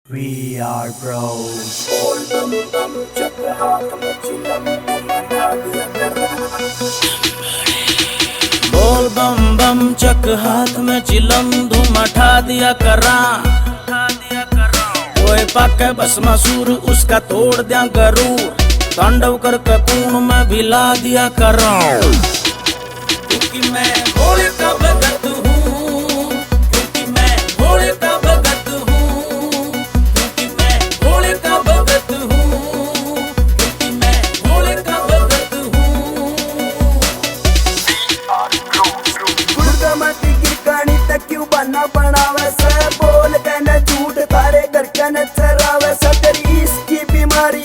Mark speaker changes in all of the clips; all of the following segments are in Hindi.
Speaker 1: We are bros.
Speaker 2: बोल बम बम चक हाथ में चिलम धूम उठा दिया करा। कोई पाके बस मसूर उसका तोड़ दिया गरूर। तांडव करके पूर्ण में भिला दिया करा। क्योंकि मैं भोले का भगत हूँ, क्योंकि मैं भोले का भगत हूँ, क्योंकि मैं भोले का भगत हूँ, क्योंकि मैं भोले का भगत हूँ।
Speaker 3: गुर्दमती गिरकानी तक क्यों बना बनावे से बोल के न झूठ तारे घर के न चरावे से तेरी इसकी बीमारी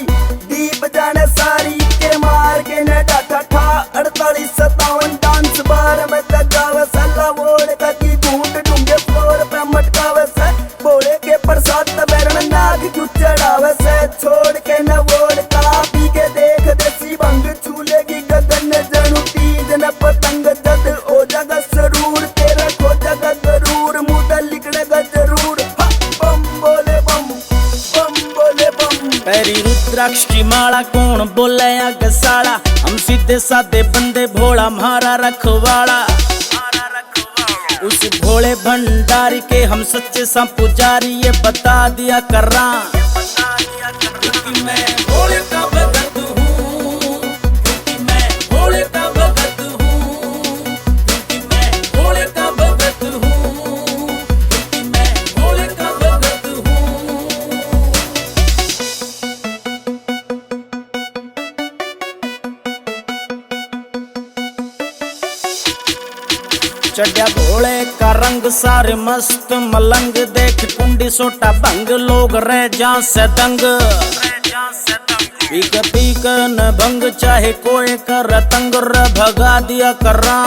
Speaker 3: दीप जाने सारी के मार के न डाटा ठा 48-57 डांस बार में तजावे सला वोड़ का की घूंट ढूंढे फ्लोर पे मटकावे से बोले के प्रसाद तबेरण नाग क्यों चढ़ावे से छोड़ के न वोड़ का पी के देख देसी भंग छूलेगी गगन जणु तीज न पतंग जद ओ जग सरूर तेरा खो जग गरूर मुदा लिखड़ेगा जरूर बम बोले बम बोले बम।
Speaker 2: पैरी रुद्राक्ष की माला कौन बोले आग साड़ा। हम सीधे साधे बंदे भोला मारा रखवाड़ा। उस भोले भंडारी के हम सच्चे सा पुजारी ये बता दिया करा। क्योंकि मैं भोले का भगत हूँ, क्योंकि मैं भोले का भगत हूँ, क्योंकि मैं भोले का भगत हूँ, क्योंकि मैं भोले का भगत हूँ। चढ़िया भोले का रंग सारे मस्त मलंग। देख कुंडी सोटा भंग लोग रह जा से दंग। पीक न भंग चाहे कोई कर तंग र भगा दिया करा।